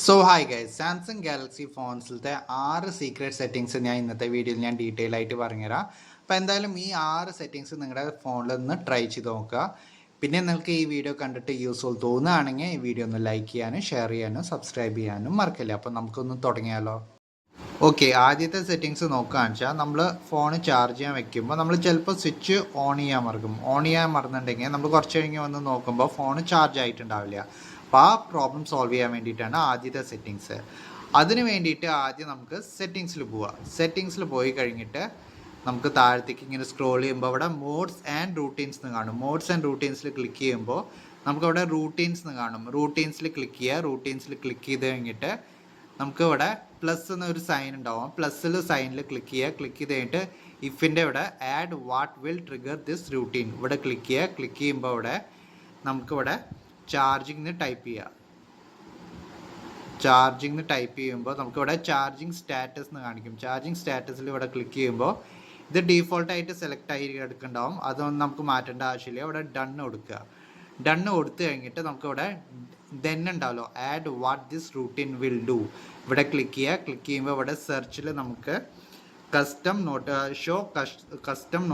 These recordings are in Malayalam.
So hi guys, Samsung Galaxy ഫോൺസിലത്തെ 6 സീക്രട്ട് സെറ്റിങ്സ് ഞാൻ ഇന്നത്തെ വീഡിയോയിൽ ഞാൻ ഡീറ്റെയിൽ ആയിട്ട് പറഞ്ഞുതരാം. അപ്പോൾ എന്തായാലും ഈ 6 സെറ്റിങ്സ് നിങ്ങളുടെ ഫോണിൽ ഒന്ന് ട്രൈ ചെയ്ത് നോക്കുക. പിന്നെ നിങ്ങൾക്ക് ഈ വീഡിയോ കണ്ടിട്ട് യൂസ്ഫുൾ തോന്നുകയാണെങ്കിൽ ഈ വീഡിയോ ഒന്ന് ലൈക്ക് ചെയ്യാനും ഷെയർ ചെയ്യാനും സബ്സ്ക്രൈബ് ചെയ്യാനും മറക്കില്ല. അപ്പോൾ നമുക്കൊന്ന് തുടങ്ങിയാലോ. ഓക്കെ, ആദ്യത്തെ സെറ്റിങ്സ് നോക്കുകയാണെന്ന് വെച്ചാൽ നമ്മൾ ഫോൺ ചാർജ് ചെയ്യാൻ വെക്കുമ്പോൾ നമ്മൾ ചിലപ്പോൾ സ്വിച്ച് ഓൺ ചെയ്യാൻ മറന്നിട്ടുണ്ടെങ്കിൽ നമ്മൾ കുറച്ച് കഴിഞ്ഞ് വന്ന് നോക്കുമ്പോൾ ഫോൺ ചാർജ് ആയിട്ടുണ്ടാവില്ല. അപ്പോൾ ആ പ്രോബ്ലം സോൾവ് ചെയ്യാൻ വേണ്ടിയിട്ടാണ് ആദ്യത്തെ സെറ്റിങ്സ്. അതിന് വേണ്ടിയിട്ട് ആദ്യം നമുക്ക് സെറ്റിങ്സിൽ പോവുക. സെറ്റിങ്സിൽ പോയി കഴിഞ്ഞിട്ട് നമുക്ക് താഴത്തേക്ക് ഇങ്ങനെ സ്ക്രോൾ ചെയ്യുമ്പോൾ അവിടെ മോഡ്സ് ആൻഡ് റൂട്ടീൻസ് എന്ന് കാണും. മോഡ്സ് ആൻഡ് റൂട്ടീൻസിൽ ക്ലിക്ക് ചെയ്യുമ്പോൾ നമുക്കവിടെ റൂട്ടീൻസ് എന്ന് കാണും. റൂട്ടീൻസിൽ ക്ലിക്ക് ചെയ്യുക. റൂട്ടീൻസിൽ ക്ലിക്ക് ചെയ്ത് കഴിഞ്ഞിട്ട് നമുക്ക് ഇവിടെ പ്ലസ് എന്നൊരു സൈൻ ഉണ്ടാവും. സൈനിൽ ക്ലിക്ക് ചെയ്യുക. ക്ലിക്ക് ചെയ്ത് കഴിഞ്ഞിട്ട് ഇഫിൻ്റെ ഇവിടെ add what will trigger this routine ഇവിടെ ക്ലിക്ക് ചെയ്യുക. ക്ലിക്ക് ചെയ്യുമ്പോൾ ഇവിടെ നമുക്കിവിടെ ചാർജിങ് ടൈപ്പ് ചെയ്യുക. ചാർജിങ് ടൈപ്പ് ചെയ്യുമ്പോൾ നമുക്കിവിടെ ചാർജിങ് സ്റ്റാറ്റസ് എന്ന് കാണിക്കും. ചാർജിങ് സ്റ്റാറ്റസിൽ ഇവിടെ ക്ലിക്ക് ചെയ്യുമ്പോൾ ഇത് ഡീഫോൾട്ടായിട്ട് സെലക്ട് ആയി എടുക്കുന്നുണ്ടാവും. അതൊന്നും നമുക്ക് മാറ്റേണ്ട ആവശ്യമില്ല. ഇവിടെ ഡണ്ണ് കൊടുക്കുക. ഡണ്ണ് കൊടുത്തു കഴിഞ്ഞിട്ട് നമുക്കിവിടെ ദെൻ ഉണ്ടാവല്ലോ, add what this routine will do ഇവിടെ ക്ലിക്ക് ചെയ്യുക. ക്ലിക്ക് ചെയ്യുമ്പോൾ ഇവിടെ സെർച്ചിൽ നമുക്ക് കസ്റ്റം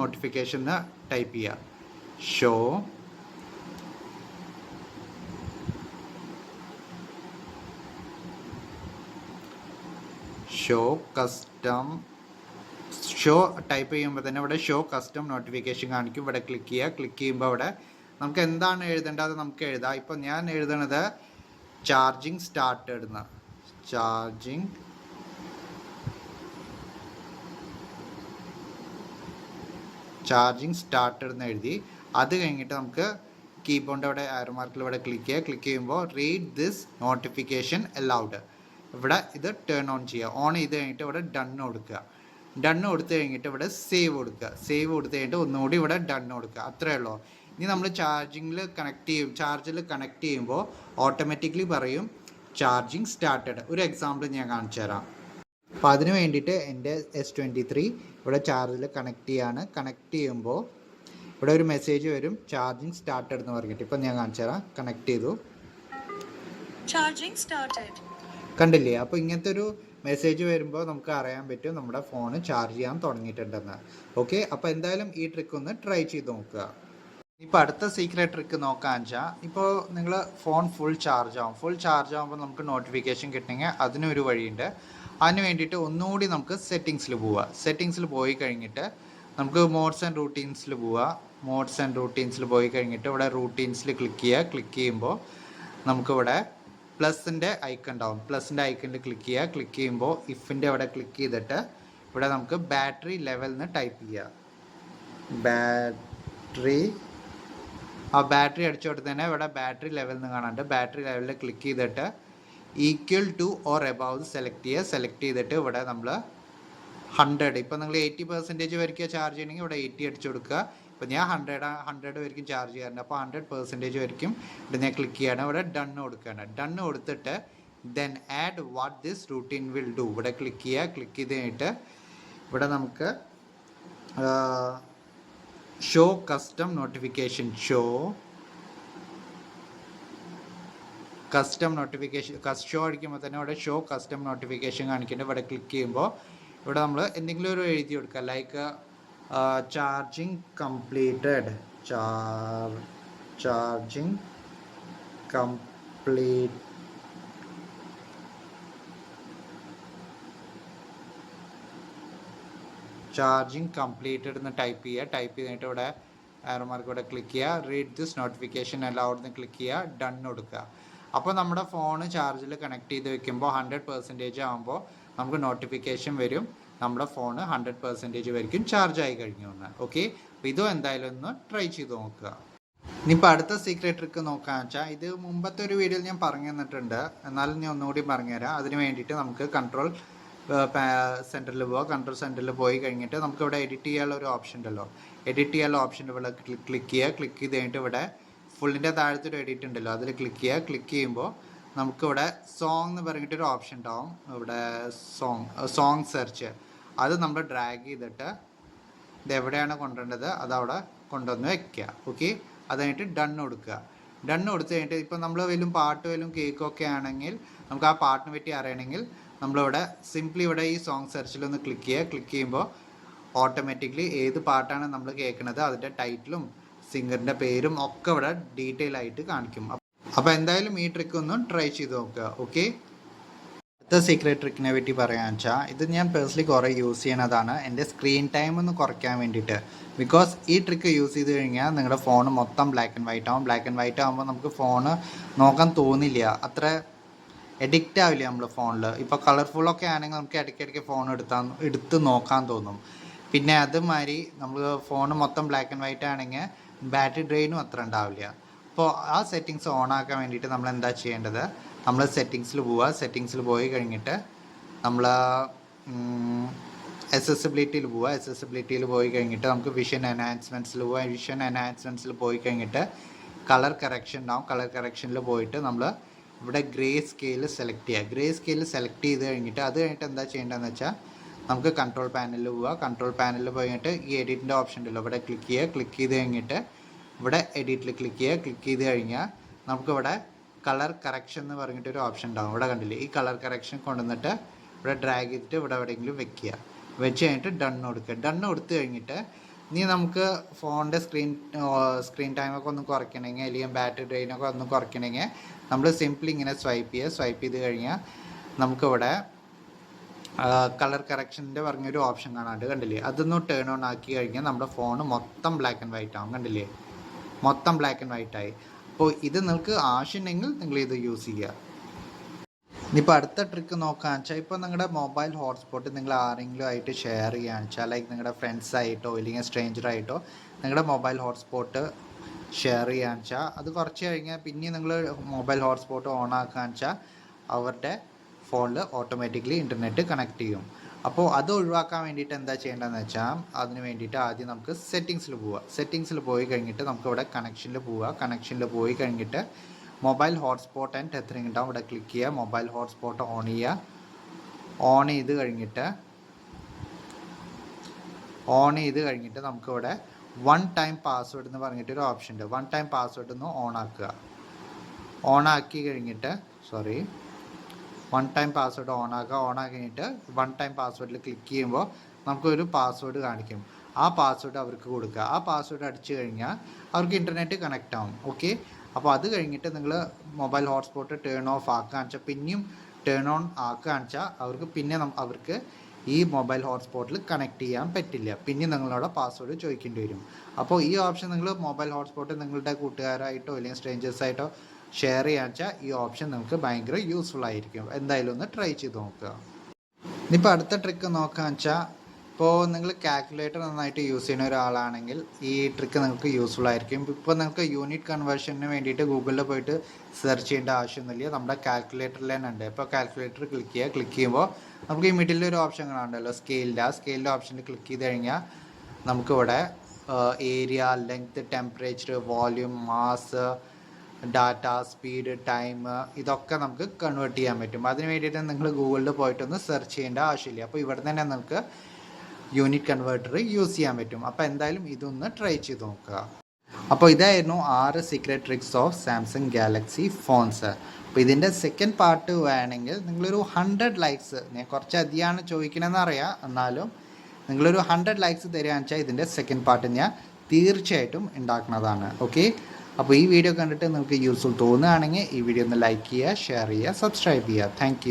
നോട്ടിഫിക്കേഷൻ എന്ന് ടൈപ്പ് ചെയ്യുക. ഷോ ടൈപ്പ് ചെയ്യുമ്പോൾ തന്നെ ഇവിടെ ഷോ കസ്റ്റം നോട്ടിഫിക്കേഷൻ കാണിക്കും. ഇവിടെ ക്ലിക്ക് ചെയ്യുക. ക്ലിക്ക് ചെയ്യുമ്പോൾ ഇവിടെ നമുക്ക് എന്താണ് എഴുതേണ്ടത് നമുക്ക് എഴുതാം. ഇപ്പം ഞാൻ എഴുതണത് ചാർജിങ് സ്റ്റാർട്ടഡ് എന്ന്. ചാർജിങ് സ്റ്റാർട്ടഡ് എന്ന് എഴുതി. അത് കഴിഞ്ഞിട്ട് നമുക്ക് കീബോർഡിൻ്റെ അവിടെ ആരോ മാർക്കിൽ ഇവിടെ ക്ലിക്ക് ചെയ്യുക. ക്ലിക്ക് ചെയ്യുമ്പോൾ റീഡ് ദിസ് നോട്ടിഫിക്കേഷൻ അലൗഡ് ഇവിടെ ഇത് ടേൺ ഓൺ ചെയ്യുക. ഓൺ ചെയ്ത് കഴിഞ്ഞിട്ട് ഇവിടെ ഡണ്ണ് കൊടുക്കുക. ഡണ്ണ് കൊടുത്തു കഴിഞ്ഞിട്ട് ഇവിടെ സേവ് കൊടുക്കുക. സേവ് കൊടുത്തു കഴിഞ്ഞിട്ട് ഒന്നുകൂടി ഇവിടെ ഡണ്ണ് കൊടുക്കുക. അത്രയേ ഉള്ളൂ. ഇനി നമ്മൾ ചാർജിൽ കണക്ട് ചെയ്യുമ്പോൾ ഓട്ടോമാറ്റിക്കലി പറയും ചാർജിങ് സ്റ്റാർട്ടഡ്. ഒരു എക്സാമ്പിൾ ഞാൻ കാണിച്ചു തരാം. അപ്പോൾ അതിന് വേണ്ടിയിട്ട് എൻ്റെ S23 ഇവിടെ ചാർജിൽ കണക്ട് ചെയ്യാണ്. കണക്ട് ചെയ്യുമ്പോൾ ഇവിടെ ഒരു മെസ്സേജ് വരും ചാർജിങ് സ്റ്റാർട്ടഡ് എന്ന് പറഞ്ഞിട്ട്. ഇപ്പം ഞാൻ കാണിച്ചു തരാം. കണക്ട് ചെയ്തു, ചാർജിങ് സ്റ്റാർട്ടഡ് കണ്ടില്ലേ. അപ്പോൾ ഇങ്ങനത്തെ ഒരു മെസ്സേജ് വരുമ്പോൾ നമുക്ക് അറിയാൻ പറ്റും നമ്മുടെ ഫോൺ ചാർജ് ചെയ്യാൻ തുടങ്ങിയിട്ടുണ്ടെന്ന്. ഓക്കെ, അപ്പോൾ എന്തായാലും ഈ ട്രിക്ക് ഒന്ന് ട്രൈ ചെയ്ത് നോക്കുക. ഇപ്പോൾ അടുത്ത സീക്രട്ട് ട്രിക്ക് നോക്കാന്ന് വെച്ചാൽ, ഇപ്പോൾ നിങ്ങൾ ഫോൺ ഫുൾ ചാർജ് ആകുമ്പോൾ നമുക്ക് നോട്ടിഫിക്കേഷൻ കിട്ടണമെങ്കിൽ അതിനൊരു വഴിയുണ്ട്. അതിന് വേണ്ടിയിട്ട് ഒന്നുകൂടി നമുക്ക് സെറ്റിങ്സിൽ പോവുക. സെറ്റിങ്സിൽ പോയി കഴിഞ്ഞിട്ട് നമുക്ക് മോഡ്സ് ആൻഡ് റൂട്ടീൻസിൽ പോവുക. മോഡ്സ് ആൻഡ് റൂട്ടീൻസിൽ പോയി കഴിഞ്ഞിട്ട് ഇവിടെ റൂട്ടീൻസിൽ ക്ലിക്ക് ചെയ്യുക. ക്ലിക്ക് ചെയ്യുമ്പോൾ നമുക്കിവിടെ പ്ലസിൻ്റെ ഐക്കൺ ഉണ്ടാവും. പ്ലസിൻ്റെ ഐക്കണിൽ ക്ലിക്ക് ചെയ്യുക. ക്ലിക്ക് ചെയ്യുമ്പോൾ ഇഫിൻ്റെ അവിടെ ക്ലിക്ക് ചെയ്തിട്ട് ഇവിടെ നമുക്ക് ബാറ്ററി ലെവൽ എന്ന് ടൈപ്പ് ചെയ്യുക. ബാറ്ററി അടിച്ചു കൊടുത്ത് തന്നെ ഇവിടെ ബാറ്ററി ലെവൽ എന്ന് കാണാണ്ട് ബാറ്ററി ലെവലിൽ ക്ലിക്ക് ചെയ്തിട്ട് equal two or above select ചെയ്തിട്ട് ഇവിടെ നമ്മൾ 100, ഇപ്പോൾ നിങ്ങൾ 80% വരെയ്ക്ക് ചാർജ് ചെയ്യണമെങ്കിൽ ഇവിടെ 80 അടിച്ചു കൊടുക്കുക. ഇപ്പോൾ ഞാൻ 100 വരെയ്ക്കും ചാർജ് ചെയ്യാറുണ്ട്. അപ്പോൾ 100% വരെയ്ക്കും ഇവിടെ ഞാൻ ക്ലിക്ക് ചെയ്യണം. ഇവിടെ ഡണ്ണ് കൊടുക്കുകയാണ്. ഡണ്ണ് കൊടുത്തിട്ട് then add what this routine will do ഇവിടെ ക്ലിക്ക് ചെയ്യുക. ക്ലിക്ക് ചെയ്ത് കഴിഞ്ഞിട്ട് ഇവിടെ നമുക്ക് ഷോ കസ്റ്റം നോട്ടിഫിക്കേഷൻ ഷോ അടിക്കുമ്പോൾ തന്നെ ഇവിടെ ഷോ കസ്റ്റം നോട്ടിഫിക്കേഷൻ കാണിക്കുന്നുണ്ട്. ഇവിടെ ക്ലിക്ക് ചെയ്യുമ്പോൾ ഇവിടെ നമ്മൾ എന്തെങ്കിലും ഒരു എഴുതി കൊടുക്കുക. ലൈക്ക് ചാർജിങ് കംപ്ലീറ്റഡ് എന്ന് ടൈപ്പ് ചെയ്യുക. ടൈപ്പ് ചെയ്തിട്ട് ഇവിടെ ആരോ മാർക്ക് ഇവിടെ ക്ലിക്ക് ചെയ്യുക. റീഡ് ദിസ് നോട്ടിഫിക്കേഷൻ അലൗഡ് എന്ന് ക്ലിക്ക് ചെയ്യുക. ഡൺ കൊടുക്കുക. അപ്പോൾ നമ്മുടെ ഫോൺ ചാർജിൽ കണക്ട് ചെയ്ത് വെക്കുമ്പോൾ 100% ആകുമ്പോൾ നമുക്ക് നോട്ടിഫിക്കേഷൻ വരും നമ്മുടെ ഫോൺ 100% വരെയും ചാർജ് ആയി കഴിഞ്ഞു എന്ന്. ഓക്കെ, അപ്പോൾ ഇതും എന്തായാലും ഒന്ന് ട്രൈ ചെയ്ത് നോക്കുക. ഇനിയിപ്പോൾ അടുത്ത സീക്രട്ട് ട്രിക്ക് നോക്കാന്ന് വെച്ചാൽ, ഇത് മുമ്പത്തെ ഒരു വീഡിയോയിൽ ഞാൻ പറഞ്ഞു തന്നിട്ടുണ്ട്, എന്നാലും ഞാൻ ഒന്നുകൂടി പറഞ്ഞുതരാം. അതിന് വേണ്ടിയിട്ട് നമുക്ക് കൺട്രോൾ സെൻറ്ററിൽ പോവുക. കൺട്രോൾ സെൻറ്ററിൽ പോയി കഴിഞ്ഞിട്ട് നമുക്ക് ഇവിടെ എഡിറ്റ് ചെയ്യാനുള്ള ഒരു ഓപ്ഷൻ ഉണ്ടല്ലോ. എഡിറ്റ് ചെയ്യാനുള്ള ഓപ്ഷൻ ഇവിടെ ക്ലിക്ക് ചെയ്യുക. ക്ലിക്ക് ചെയ്ത് കഴിഞ്ഞിട്ട് ഇവിടെ ഫുള്ളിൻ്റെ താഴത്തൊരു എഡിറ്റ് ഉണ്ടല്ലോ, അതിൽ ക്ലിക്ക് ചെയ്യുക. ക്ലിക്ക് ചെയ്യുമ്പോൾ നമുക്കിവിടെ സോങ് എന്ന് പറഞ്ഞിട്ടൊരു ഓപ്ഷൻ ഉണ്ടാവും. ഇവിടെ സോങ് സെർച്ച് അത് നമ്മൾ ഡ്രാഗ് ചെയ്തിട്ട് ഇത് എവിടെയാണ് കൊണ്ടുവരേണ്ടത് അതവിടെ കൊണ്ടുവന്ന് വെക്കുക. ഓക്കെ, അത് കഴിഞ്ഞിട്ട് ഡണ്ണ് കൊടുക്കുക. ഡണ്ണ് കൊടുത്തു കഴിഞ്ഞിട്ട് ഇപ്പോൾ നമ്മൾ വല്ലതും പാട്ട് വല്ലതും കേക്കൊക്കെ ആണെങ്കിൽ നമുക്ക് ആ പാട്ടിനെ പറ്റി അറിയണമെങ്കിൽ നമ്മളിവിടെ സിംപ്ലി ഇവിടെ ഈ സോങ് സെർച്ചിലൊന്ന് ക്ലിക്ക് ചെയ്യുക. ക്ലിക്ക് ചെയ്യുമ്പോൾ ഓട്ടോമാറ്റിക്കലി ഏത് പാട്ടാണ് നമ്മൾ കേൾക്കുന്നത് അതിൻ്റെ ടൈറ്റിലും സിംഗറിൻ്റെ പേരും ഒക്കെ ഇവിടെ ഡീറ്റെയിൽ ആയിട്ട് കാണിക്കും. അപ്പോൾ എന്തായാലും ഈ ട്രിക്ക് ഒന്ന് ട്രൈ ചെയ്ത് നോക്കുക. ഓക്കെ, അടുത്ത സീക്രട്ട് ട്രിക്കിനെ പറ്റി പറയാന്ന് വെച്ചാൽ ഇത് ഞാൻ പേഴ്സണലി കുറേ യൂസ് ചെയ്യണതാണ് എൻ്റെ സ്ക്രീൻ ടൈം ഒന്ന് കുറയ്ക്കാൻ വേണ്ടിയിട്ട്. ബിക്കോസ് ഈ ട്രിക്ക് യൂസ് ചെയ്ത് കഴിഞ്ഞാൽ നിങ്ങളുടെ ഫോൺ മൊത്തം ബ്ലാക്ക് ആൻഡ് വൈറ്റ് ആവും. ബ്ലാക്ക് ആൻഡ് വൈറ്റ് ആകുമ്പോൾ നമുക്ക് ഫോൺ നോക്കാൻ തോന്നില്ല, അത്ര എഡിക്റ്റ് ആവില്ല നമ്മൾ ഫോണിൽ. ഇപ്പോൾ കളർഫുള്ളൊക്കെ ആണെങ്കിൽ നമുക്ക് ഇടയ്ക്കിടയ്ക്ക് ഫോൺ എടുത്ത് നോക്കാൻ തോന്നും. പിന്നെ അതുമാതിരി നമ്മൾ ഫോൺ മൊത്തം ബ്ലാക്ക് ആൻഡ് വൈറ്റ് ആണെങ്കിൽ ബാറ്ററി ഡ്രെയിനും അത്ര ഉണ്ടാവില്ല. അപ്പോൾ ആ സെറ്റിങ്സ് ഓൺ ആക്കാൻ വേണ്ടിയിട്ട് നമ്മൾ എന്താ ചെയ്യേണ്ടത്, നമ്മൾ സെറ്റിങ്സിൽ പോവുക. സെറ്റിങ്സിൽ പോയി കഴിഞ്ഞിട്ട് നമ്മൾ അക്സസിബിലിറ്റിയിൽ പോവുക. അക്സസിബിലിറ്റിയിൽ പോയി കഴിഞ്ഞിട്ട് നമുക്ക് വിഷൻ എൻഹാൻസ്മെൻറ്റ്സിൽ പോവുക. വിഷൻ എൻഹാൻസ്മെൻറ്റ്സിൽ പോയി കഴിഞ്ഞിട്ട് കളർ കറക്ഷൻ ഉണ്ടാവും. കളർ കറക്ഷനിൽ പോയിട്ട് നമ്മൾ ഇവിടെ ഗ്രേ സ്കെയിൽ സെലക്ട് ചെയ്യുക. ഗ്രേ സ്കെയിൽ സെലക്ട് ചെയ്ത് കഴിഞ്ഞിട്ട് അത് കഴിഞ്ഞിട്ട് എന്താ ചെയ്യേണ്ടതെന്ന് വെച്ചാൽ നമുക്ക് കൺട്രോൾ പാനലിൽ പോവുക. കൺട്രോൾ പാനലിൽ പോയിട്ട് ഈ എഡിറ്റിൻ്റെ ഓപ്ഷൻ ഉണ്ടല്ലോ, ഇവിടെ ക്ലിക്ക് ചെയ്യുക. ക്ലിക്ക് ചെയ്ത് കഴിഞ്ഞിട്ട് ഇവിടെ എഡിറ്റിൽ ക്ലിക്ക് ചെയ്യുക. ക്ലിക്ക് ചെയ്ത് കഴിഞ്ഞാൽ നമുക്കിവിടെ കളർ കറക്ഷൻ എന്ന് പറഞ്ഞിട്ടൊരു ഓപ്ഷൻ ഉണ്ടാകും. ഇവിടെ കണ്ടില്ലേ, ഈ കളർ കറക്ഷൻ കൊണ്ടുവന്നിട്ട് ഇവിടെ ഡ്രാഗ് ചെയ്തിട്ട് ഇവിടെ എവിടെയെങ്കിലും വെക്കുക. വെച്ച് കഴിഞ്ഞിട്ട് ഡണ്ണ് കൊടുക്കുക. ഡണ്ണ് കൊടുത്തു കഴിഞ്ഞിട്ട് ഇനി നമുക്ക് ഫോണിൻ്റെ സ്ക്രീൻ ടൈമൊക്കെ ഒന്ന് കുറയ്ക്കണമെങ്കിൽ അല്ലെങ്കിൽ ബാറ്ററി ഡ്രെയിനൊക്കെ ഒന്ന് കുറയ്ക്കണമെങ്കിൽ നമ്മൾ സിംപ്ലി ഇങ്ങനെ സ്വൈപ്പ് ചെയ്യുക. സ്വൈപ്പ് ചെയ്ത് കഴിഞ്ഞാൽ നമുക്കിവിടെ കളർ കറക്ഷൻ്റെ പറഞ്ഞൊരു ഓപ്ഷൻ കാണാണ്ട് കണ്ടില്ലേ, അതൊന്ന് ടേൺ ഓൺ ആക്കി കഴിഞ്ഞാൽ നമ്മുടെ ഫോൺ മൊത്തം ബ്ലാക്ക് ആൻഡ് വൈറ്റ് ആവും. കണ്ടില്ലേ, മൊത്തം ബ്ലാക്ക് ആൻഡ് വൈറ്റ് ആയി. അപ്പോൾ ഇത് നിങ്ങൾക്ക് ആവശ്യമുണ്ടെങ്കിൽ നിങ്ങൾ ഇത് യൂസ് ചെയ്യുക. ഇനിയിപ്പോൾ അടുത്ത ട്രിക്ക് നോക്കുകയെന്ന് വെച്ചാൽ ഇപ്പോൾ നിങ്ങളുടെ മൊബൈൽ ഹോട്ട്സ്പോട്ട് നിങ്ങൾ ആരെങ്കിലും ആയിട്ട് ഷെയർ ചെയ്യുകയാണെന്ന് വെച്ചാൽ ലൈക്ക് നിങ്ങളുടെ ഫ്രണ്ട്സായിട്ടോ ഇല്ലെങ്കിൽ സ്ട്രേഞ്ചറായിട്ടോ നിങ്ങളുടെ മൊബൈൽ ഹോട്ട്സ്പോട്ട് ഷെയർ ചെയ്യുകയാണെന്ന് വെച്ചാൽ അത് കുറച്ച് കഴിഞ്ഞാൽ പിന്നെ നിങ്ങൾ മൊബൈൽ ഹോട്ട്സ്പോട്ട് ഓൺ ആക്കുകയെന്ന് വെച്ചാൽ അവരുടെ ഫോണിൽ ഓട്ടോമാറ്റിക്കലി ഇൻ്റർനെറ്റ് കണക്ട് ചെയ്യും. അപ്പോൾ അത് ഒഴിവാക്കാൻ വേണ്ടിയിട്ട് എന്താ ചെയ്യേണ്ടതെന്ന് വെച്ചാൽ അതിന് വേണ്ടിയിട്ട് ആദ്യം നമുക്ക് സെറ്റിങ്സിൽ പോവുക. സെറ്റിങ്സിൽ പോയി കഴിഞ്ഞിട്ട് നമുക്ക് ഇവിടെ കണക്ഷനിൽ പോവുക. കണക്ഷനിൽ പോയി കഴിഞ്ഞിട്ട് മൊബൈൽ ഹോട്ട്സ്പോട്ട് ആൻഡ് ടെത്തറിംഗ് ഉണ്ടാവും, ഇവിടെ ക്ലിക്ക് ചെയ്യുക. മൊബൈൽ ഹോട്ട്സ്പോട്ട് ഓൺ ചെയ്യുക. ഓൺ ചെയ്ത് കഴിഞ്ഞിട്ട് നമുക്കിവിടെ വൺ ടൈം പാസ്വേഡ് എന്ന് പറഞ്ഞിട്ടൊരു ഓപ്ഷൻ ഉണ്ട്. വൺ ടൈം പാസ്വേഡ് ഒന്ന് ഓൺ ആക്കുക. വൺ ടൈം പാസ്വേഡ് ഓൺ ആക്കി കഴിഞ്ഞിട്ട് വൺ ടൈം പാസ്വേഡിൽ ക്ലിക്ക് ചെയ്യുമ്പോൾ നമുക്കൊരു പാസ്വേഡ് കാണിക്കും. ആ പാസ്വേഡ് അവർക്ക് കൊടുക്കുക. ആ പാസ്വേഡ് അടിച്ചു കഴിഞ്ഞാൽ അവർക്ക് ഇൻ്റർനെറ്റ് കണക്റ്റ് ആവും. ഓക്കെ, അപ്പോൾ അത് കഴിഞ്ഞിട്ട് നിങ്ങൾ മൊബൈൽ ഹോട്ട്സ്പോട്ട് ടേൺ ഓഫ് ആക്കുകയെന്ന് വെച്ചാൽ പിന്നെയും ടേൺ ഓൺ ആക്കുകയെന്ന് വെച്ചാൽ അവർക്ക് പിന്നെ അവർക്ക് ഈ മൊബൈൽ ഹോട്ട്സ്പോട്ടിൽ കണക്ട് ചെയ്യാൻ പറ്റില്ല. പിന്നെ നിങ്ങളോട് പാസ്വേഡ് ചോദിക്കേണ്ടി വരും. അപ്പോൾ ഈ ഓപ്ഷൻ നിങ്ങൾ മൊബൈൽ ഹോട്ട്സ്പോട്ട് നിങ്ങളുടെ കൂട്ടുകാരായിട്ടോ അല്ലെങ്കിൽ സ്ട്രേഞ്ചേഴ്സായിട്ടോ ഷെയർ ചെയ്യാന്ന് വെച്ചാൽ ഈ ഓപ്ഷൻ നമുക്ക് ഭയങ്കര യൂസ്ഫുൾ ആയിരിക്കും. എന്തായാലും ഒന്ന് ട്രൈ ചെയ്ത് നോക്കുക. ഇനിയിപ്പോൾ അടുത്ത ട്രിക്ക് നോക്കുകയെന്ന് വെച്ചാൽ ഇപ്പോൾ നിങ്ങൾ കാൽക്കുലേറ്റർ നന്നായിട്ട് യൂസ് ചെയ്യുന്ന ഒരാളാണെങ്കിൽ ഈ ട്രിക്ക് നിങ്ങൾക്ക് യൂസ്ഫുൾ ആയിരിക്കും. ഇപ്പോൾ നിങ്ങൾക്ക് യൂണിറ്റ് കൺവേർഷന് വേണ്ടിയിട്ട് ഗൂഗിളിൽ പോയിട്ട് സെർച്ച് ചെയ്യേണ്ട ആവശ്യമൊന്നുമില്ല, നമ്മുടെ കാൽക്കുലേറ്ററിൽ തന്നെ ഉണ്ട്. ഇപ്പോൾ കാൽക്കുലേറ്റർ ക്ലിക്ക് ചെയ്യുമ്പോൾ നമുക്ക് ഈ മിഡിലിൽ ഒരു ഓപ്ഷൻ കാണാണ്ടല്ലോ സ്കെയിലിൻ്റെ. ആ സ്കെയിലിൻ്റെ ഓപ്ഷനിൽ ക്ലിക്ക് ചെയ്ത് കഴിഞ്ഞാൽ നമുക്കിവിടെ area, length, temperature, volume, mass, data, speed, time ഇതൊക്കെ നമുക്ക് കൺവേർട്ട് ചെയ്യാൻ പറ്റും. അതിന് വേണ്ടിയിട്ട് നിങ്ങൾ ഗൂഗിളിൽ പോയിട്ടൊന്ന് സെർച്ച് ചെയ്യേണ്ട ആവശ്യമില്ല. അപ്പോൾ ഇവിടെ തന്നെ നിങ്ങൾക്ക് യൂണിറ്റ് കൺവേർട്ടർ യൂസ് ചെയ്യാൻ പറ്റും. അപ്പോൾ എന്തായാലും ഇതൊന്ന് ട്രൈ ചെയ്ത് നോക്കുക. അപ്പോൾ ഇതായിരുന്നു 6 secret tricks of Samsung Galaxy phones. അപ്പോൾ ഇതിൻ്റെ സെക്കൻഡ് പാർട്ട് വേണമെങ്കിൽ നിങ്ങളൊരു 100 ലൈക്സ്, ഞാൻ കുറച്ച് അധികമാണ് ചോദിക്കണമെന്ന് അറിയാം, എന്നാലും നിങ്ങളൊരു 100 ലൈക്സ് തരികയെന്ന് വെച്ചാൽ ഇതിൻ്റെ സെക്കൻഡ് പാർട്ട് ഞാൻ തീർച്ചയായിട്ടും ഉണ്ടാക്കുന്നതാണ്. ഓക്കെ, അപ്പോൾ ഈ വീഡിയോ കണ്ടിട്ട് നിങ്ങൾക്ക് യൂസ്ഫുൾ തോന്നുകയാണെങ്കിൽ ഈ വീഡിയോ ഒന്ന് ലൈക്ക് ചെയ്യുക, ഷെയർ ചെയ്യുക, സബ്സ്ക്രൈബ് ചെയ്യുക. താങ്ക്